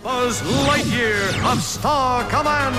Buzz Lightyear of Star Command.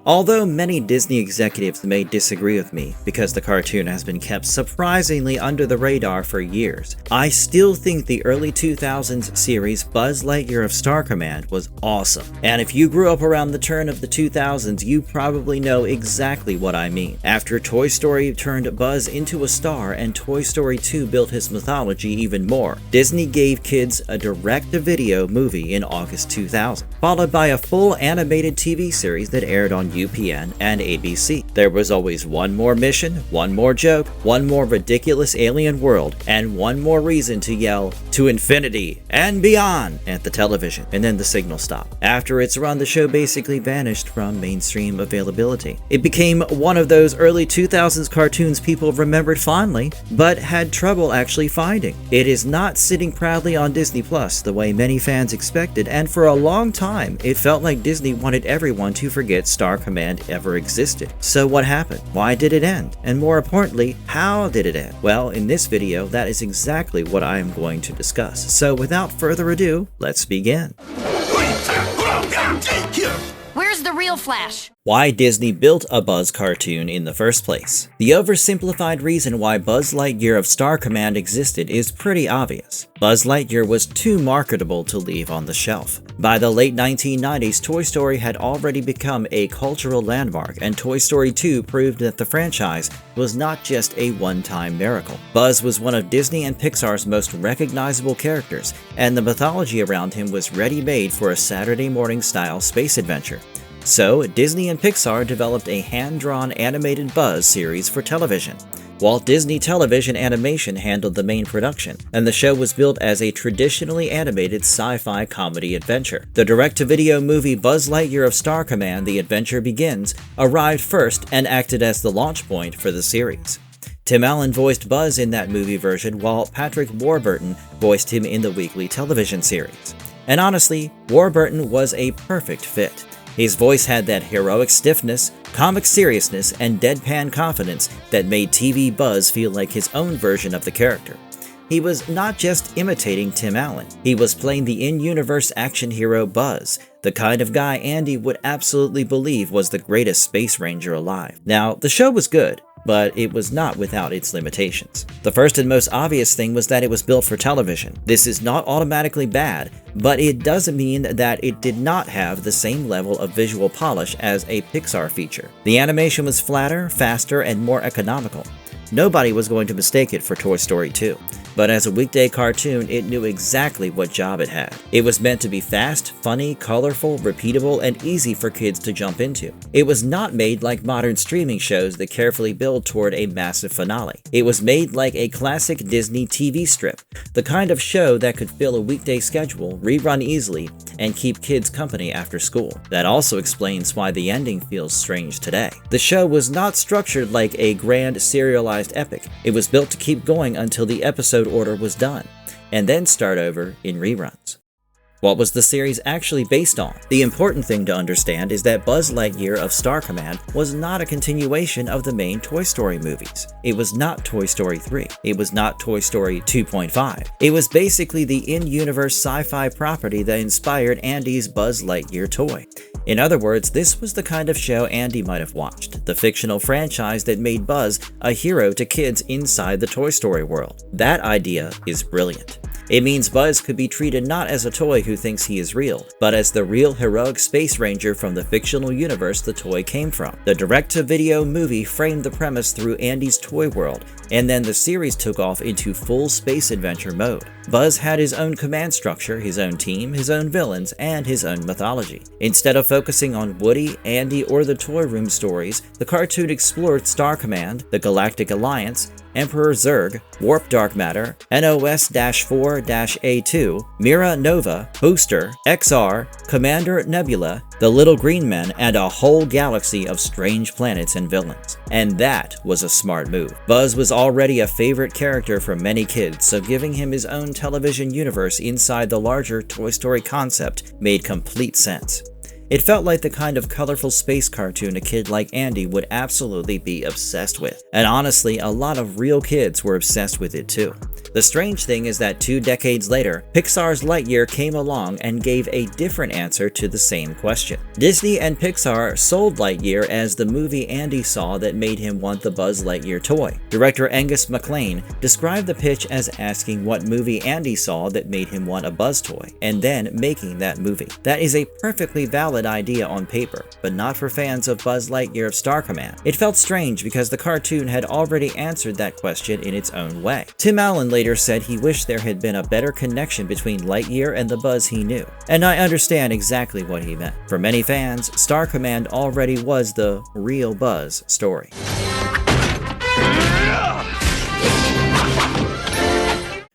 Although many Disney executives may disagree with me because the cartoon has been kept surprisingly under the radar for years, I still think the early 2000s series Buzz Lightyear of Star Command was awesome. And if you grew up around the turn of the 2000s, you probably know exactly what I mean. After Toy Story turned Buzz into a star and Toy Story 2 built his mythology even more, Disney gave kids a direct-to-video movie in August 2000, followed by a full animated TV series that aired on UPN and ABC. There was always one more mission, one more joke, one more ridiculous alien world, and one more reason to yell, "To infinity and beyond," at the television, and then the signal stopped. After its run, the show basically vanished from mainstream availability. It became one of those early 2000s cartoons people remembered fondly, but had trouble actually finding. It is not sitting proudly on Disney Plus the way many fans expected, and for a long time, it felt like Disney wanted everyone to forget Star Command ever existed. So what happened? Why did it end? And more importantly, how did it end? Well, in this video, that is exactly what I am going to discuss. So without further ado, let's begin. Where's the real Flash? Why Disney built a Buzz cartoon in the first place. The oversimplified reason why Buzz Lightyear of Star Command existed is pretty obvious. Buzz Lightyear was too marketable to leave on the shelf. By the late 1990s, Toy Story had already become a cultural landmark, and Toy Story 2 proved that the franchise was not just a one-time miracle. Buzz was one of Disney and Pixar's most recognizable characters, and the mythology around him was ready-made for a Saturday morning-style space adventure. So, Disney and Pixar developed a hand-drawn animated Buzz series for television. Walt Disney Television Animation handled the main production, and the show was built as a traditionally animated sci-fi comedy adventure. The direct-to-video movie Buzz Lightyear of Star Command: The Adventure Begins arrived first and acted as the launch point for the series. Tim Allen voiced Buzz in that movie version, while Patrick Warburton voiced him in the weekly television series. And honestly, Warburton was a perfect fit. His voice had that heroic stiffness, comic seriousness, and deadpan confidence that made TV Buzz feel like his own version of the character. He was not just imitating Tim Allen, he was playing the in-universe action hero Buzz, the kind of guy Andy would absolutely believe was the greatest space ranger alive. Now, the show was good, but it was not without its limitations. The first and most obvious thing was that it was built for television. This is not automatically bad, but it doesn't mean that it did not have the same level of visual polish as a Pixar feature. The animation was flatter, faster, and more economical. Nobody was going to mistake it for Toy Story 2. But as a weekday cartoon, it knew exactly what job it had. It was meant to be fast, funny, colorful, repeatable, and easy for kids to jump into. It was not made like modern streaming shows that carefully build toward a massive finale. It was made like a classic Disney TV strip, the kind of show that could fill a weekday schedule, rerun easily, and keep kids company after school. That also explains why the ending feels strange today. The show was not structured like a grand serialized epic. It was built to keep going until the episode order was done, and then start over in reruns. What was the series actually based on? The important thing to understand is that Buzz Lightyear of Star Command was not a continuation of the main Toy Story movies. It was not Toy Story 3. It was not Toy Story 2.5. It was basically the in-universe sci-fi property that inspired Andy's Buzz Lightyear toy. In other words, this was the kind of show Andy might have watched, the fictional franchise that made Buzz a hero to kids inside the Toy Story world. That idea is brilliant. It means Buzz could be treated not as a toy who thinks he is real, but as the real heroic space ranger from the fictional universe the toy came from. The direct-to-video movie framed the premise through Andy's toy world, and then the series took off into full space adventure mode. Buzz had his own command structure, his own team, his own villains, and his own mythology. Instead of focusing on Woody, Andy, or the Toy Room stories, the cartoon explored Star Command, the Galactic Alliance, Emperor Zurg, Warp Dark Matter, NOS-4-A2, Mira Nova, Booster, XR, Commander Nebula, the Little Green Men, and a whole galaxy of strange planets and villains. And that was a smart move. Buzz was already a favorite character for many kids, so giving him his own television universe inside the larger Toy Story concept made complete sense. It felt like the kind of colorful space cartoon a kid like Andy would absolutely be obsessed with. And honestly, a lot of real kids were obsessed with it too. The strange thing is that 2 decades later, Pixar's Lightyear came along and gave a different answer to the same question. Disney and Pixar sold Lightyear as the movie Andy saw that made him want the Buzz Lightyear toy. Director Angus MacLane described the pitch as asking what movie Andy saw that made him want a Buzz toy, and then making that movie. That is a perfectly valid idea on paper, but not for fans of Buzz Lightyear of Star Command. It felt strange because the cartoon had already answered that question in its own way. Tim Allen later said he wished there had been a better connection between Lightyear and the Buzz he knew. And I understand exactly what he meant. For many fans, Star Command already was the real Buzz story.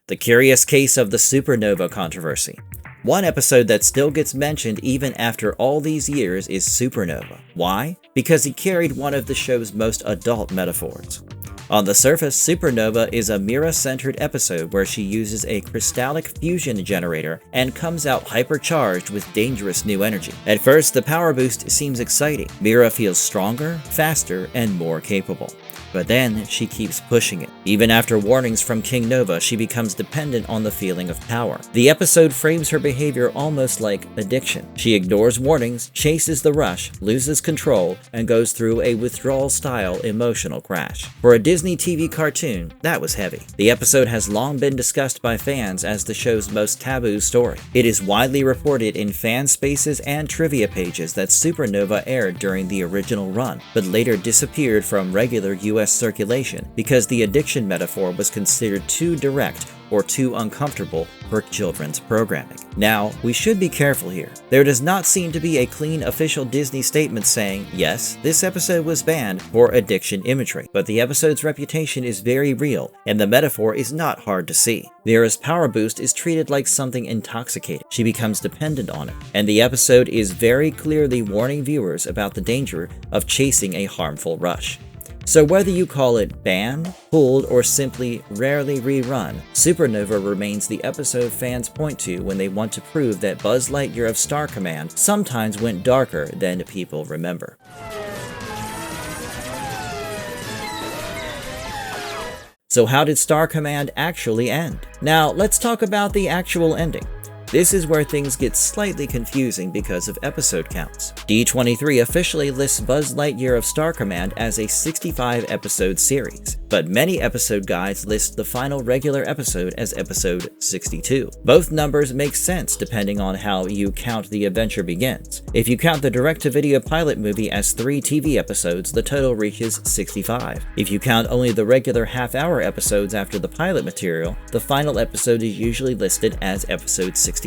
The Curious Case of the Supernova Controversy. One episode that still gets mentioned even after all these years is Supernova. Why? Because he carried one of the show's most adult metaphors. On the surface, Supernova is a Mira-centered episode where she uses a crystallic fusion generator and comes out hypercharged with dangerous new energy. At first, the power boost seems exciting. Mira feels stronger, faster, and more capable. But then, she keeps pushing it. Even after warnings from King Nova, she becomes dependent on the feeling of power. The episode frames her behavior almost like addiction. She ignores warnings, chases the rush, loses control, and goes through a withdrawal-style emotional crash. For a Disney TV cartoon, that was heavy. The episode has long been discussed by fans as the show's most taboo story. It is widely reported in fan spaces and trivia pages that Supernova aired during the original run, but later disappeared from regular US circulation because the addiction metaphor was considered too direct or too uncomfortable for children's programming. Now, we should be careful here. There does not seem to be a clean official Disney statement saying, yes, this episode was banned for addiction imagery, but the episode's reputation is very real, and the metaphor is not hard to see. Mira's power boost is treated like something intoxicating. She becomes dependent on it, and the episode is very clearly warning viewers about the danger of chasing a harmful rush. So whether you call it banned, pulled, or simply rarely rerun, Supernova remains the episode fans point to when they want to prove that Buzz Lightyear of Star Command sometimes went darker than people remember. So how did Star Command actually end? Now, let's talk about the actual ending. This is where things get slightly confusing because of episode counts. D23 officially lists Buzz Lightyear of Star Command as a 65-episode series, but many episode guides list the final regular episode as episode 62. Both numbers make sense depending on how you count the adventure begins. If you count the direct-to-video pilot movie as 3 TV episodes, the total reaches 65. If you count only the regular half-hour episodes after the pilot material, the final episode is usually listed as episode 62.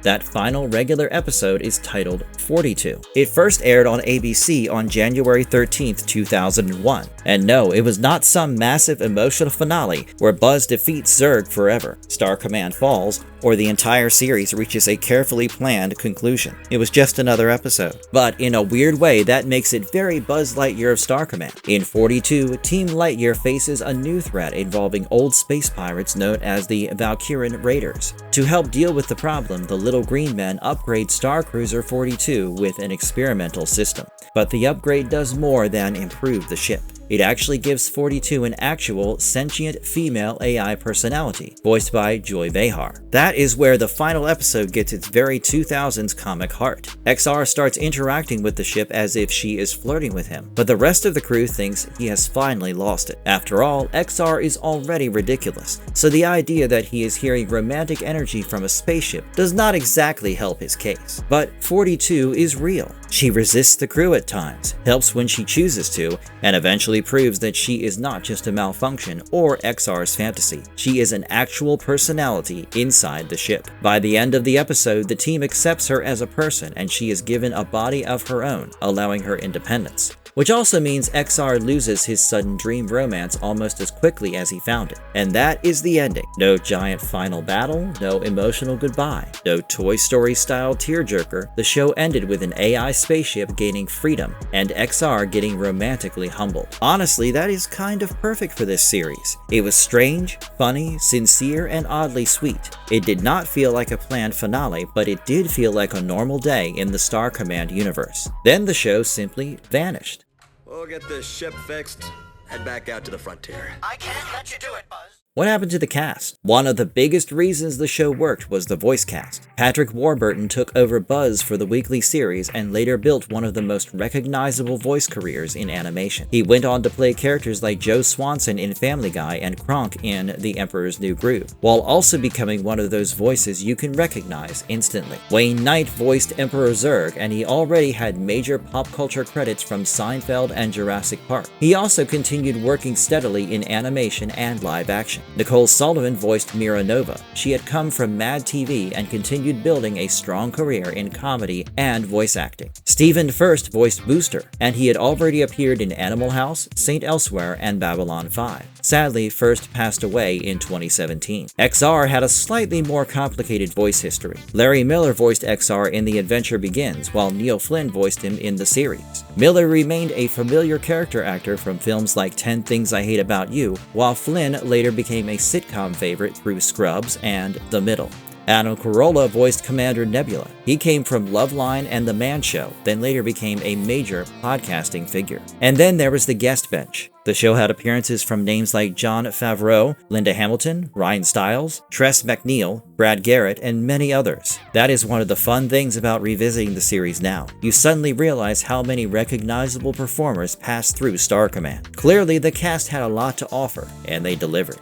That final regular episode is titled 42. It first aired on ABC on January 13th, 2001. And no, it was not some massive emotional finale where Buzz defeats Zurg forever, Star Command falls, or the entire series reaches a carefully planned conclusion. It was just another episode. But in a weird way, that makes it very Buzz Lightyear of Star Command. In 42, Team Lightyear faces a new threat involving old space pirates known as the Valkyrian Raiders. To help deal with the problem, the Little Green Men upgrade Star Cruiser 42 with an experimental system. But the upgrade does more than improve the ship. It actually gives 42 an actual, sentient female AI personality, voiced by Joy Behar. That is where the final episode gets its very 2000s comic heart. XR starts interacting with the ship as if she is flirting with him, but the rest of the crew thinks he has finally lost it. After all, XR is already ridiculous, so the idea that he is hearing romantic energy from a spaceship does not exactly help his case. But 42 is real. She resists the crew at times, helps when she chooses to, and eventually proves that she is not just a malfunction or XR's fantasy. She is an actual personality inside the ship. By the end of the episode, the team accepts her as a person and she is given a body of her own, allowing her independence. Which also means XR loses his sudden dream romance almost as quickly as he found it. And that is the ending. No giant final battle, no emotional goodbye, no Toy Story style tearjerker. The show ended with an AI spaceship gaining freedom and XR getting romantically humbled. Honestly, that is kind of perfect for this series. It was strange, funny, sincere, and oddly sweet. It did not feel like a planned finale, but it did feel like a normal day in the Star Command universe. Then the show simply vanished. We'll get this ship fixed. Head back out to the frontier. I can't let you do it, Buzz. What happened to the cast? One of the biggest reasons the show worked was the voice cast. Patrick Warburton took over Buzz for the weekly series and later built one of the most recognizable voice careers in animation. He went on to play characters like Joe Swanson in Family Guy and Kronk in The Emperor's New Groove, while also becoming one of those voices you can recognize instantly. Wayne Knight voiced Emperor Zurg, and he already had major pop culture credits from Seinfeld and Jurassic Park. He also continued working steadily in animation and live action. Nicole Sullivan voiced Mira Nova. She had come from Mad TV and continued building a strong career in comedy and voice acting. Stephen Furst voiced Booster, and he had already appeared in Animal House, Saint Elsewhere, and Babylon 5. Sadly, Furst passed away in 2017. XR had a slightly more complicated voice history. Larry Miller voiced XR in The Adventure Begins, while Neil Flynn voiced him in the series. Miller remained a familiar character actor from films like 10 Things I Hate About You, while Flynn later became a sitcom favorite through Scrubs and The Middle. Adam Carolla voiced Commander Nebula. He came from Loveline and The Man Show, then later became a major podcasting figure. And then there was the guest bench. The show had appearances from names like Jon Favreau, Linda Hamilton, Ryan Stiles, Tress MacNeille, Brad Garrett, and many others. That is one of the fun things about revisiting the series now. You suddenly realize how many recognizable performers passed through Star Command. Clearly, the cast had a lot to offer, and they delivered.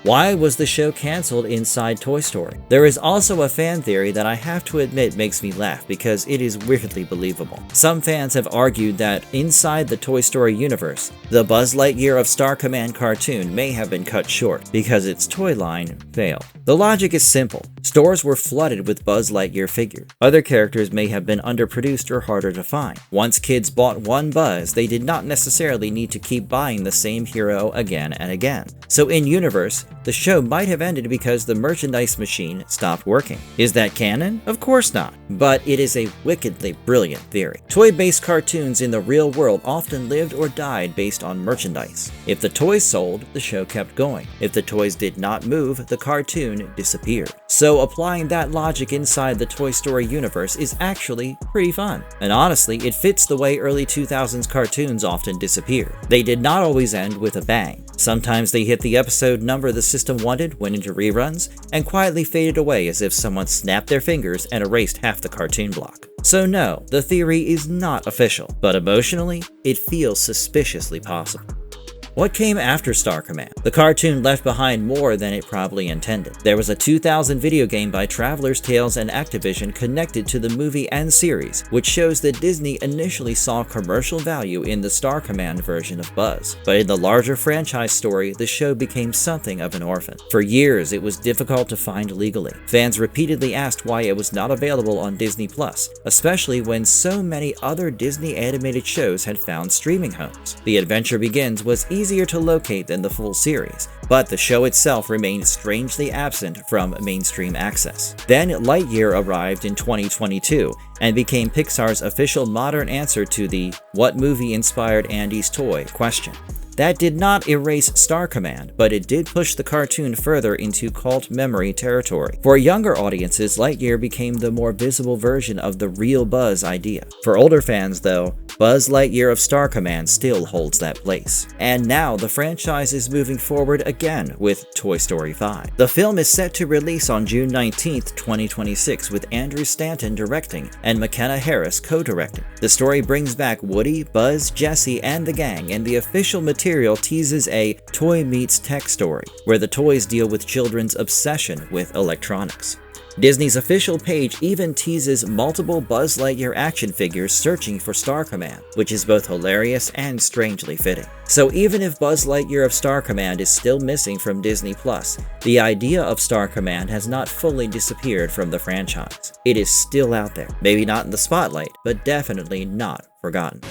Why was the show canceled inside Toy Story? There is also a fan theory that I have to admit makes me laugh because it is weirdly believable. Some fans have argued that inside the Toy Story universe, the Buzz Lightyear of Star Command cartoon may have been cut short because its toy line failed. The logic is simple. Stores were flooded with Buzz Lightyear figures. Other characters may have been underproduced or harder to find. Once kids bought one Buzz, they did not necessarily need to keep buying the same hero again and again. So in-universe, the show might have ended because the merchandise machine stopped working. Is that canon? Of course not. But it is a wickedly brilliant theory. Toy-based cartoons in the real world often lived or died based on merchandise. If the toys sold, the show kept going. If the toys did not move, the cartoon disappeared. So applying that logic inside the Toy Story universe is actually pretty fun. And honestly, it fits the way early 2000s cartoons often disappear. They did not always end with a bang. Sometimes they hit the episode number the system wanted, went into reruns, and quietly faded away as if someone snapped their fingers and erased half the cartoon block. So no, the theory is not official, but emotionally, it feels suspiciously possible. What came after Star Command? The cartoon left behind more than it probably intended. There was a 2000 video game by Traveler's Tales and Activision connected to the movie and series, which shows that Disney initially saw commercial value in the Star Command version of Buzz. But in the larger franchise story, the show became something of an orphan. For years, it was difficult to find legally. Fans repeatedly asked why it was not available on Disney+, especially when so many other Disney animated shows had found streaming homes. The Adventure Begins was easier to locate than the full series, but the show itself remained strangely absent from mainstream access. Then Lightyear arrived in 2022 and became Pixar's official modern answer to the "what movie inspired Andy's toy?" question. That did not erase Star Command, but it did push the cartoon further into cult memory territory. For younger audiences, Lightyear became the more visible version of the real Buzz idea. For older fans, though, Buzz Lightyear of Star Command still holds that place. And now the franchise is moving forward again with Toy Story 5. The film is set to release on June 19th, 2026 with Andrew Stanton directing and McKenna Harris co-directing. The story brings back Woody, Buzz, Jessie, and the gang, and the official material teases a toy meets tech story, where the toys deal with children's obsession with electronics. Disney's official page even teases multiple Buzz Lightyear action figures searching for Star Command, which is both hilarious and strangely fitting. So even if Buzz Lightyear of Star Command is still missing from Disney+, the idea of Star Command has not fully disappeared from the franchise. It is still out there, maybe not in the spotlight, but definitely not forgotten.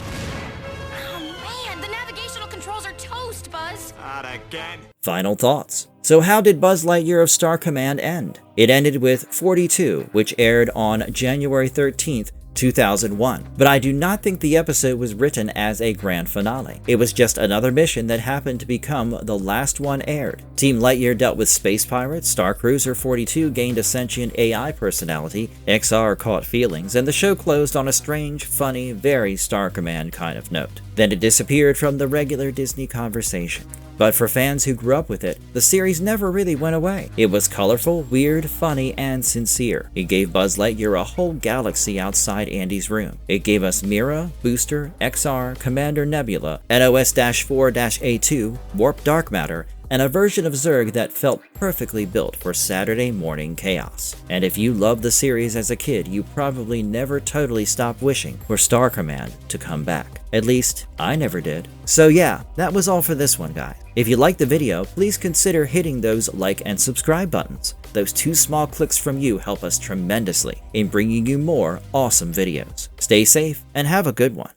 Not again. Final thoughts. So how did Buzz Lightyear of Star Command end? It ended with 42, which aired on January 13th, 2001, but I do not think the episode was written as a grand finale. It was just another mission that happened to become the last one aired. Team Lightyear dealt with space pirates, Star Cruiser 42 gained a sentient AI personality, XR caught feelings, and the show closed on a strange, funny, very Star Command kind of note. Then it disappeared from the regular Disney conversation. But for fans who grew up with it, the series never really went away. It was colorful, weird, funny, and sincere. It gave Buzz Lightyear a whole galaxy outside Andy's room. It gave us Mira, Booster, XR, Commander Nebula, NOS-4-A2, Warp Dark Matter, and a version of Zurg that felt perfectly built for Saturday morning chaos. And if you loved the series as a kid, you probably never totally stopped wishing for Star Command to come back. At least, I never did. So yeah, that was all for this one, guys. If you liked the video, please consider hitting those like and subscribe buttons. Those 2 small clicks from you help us tremendously in bringing you more awesome videos. Stay safe and have a good one.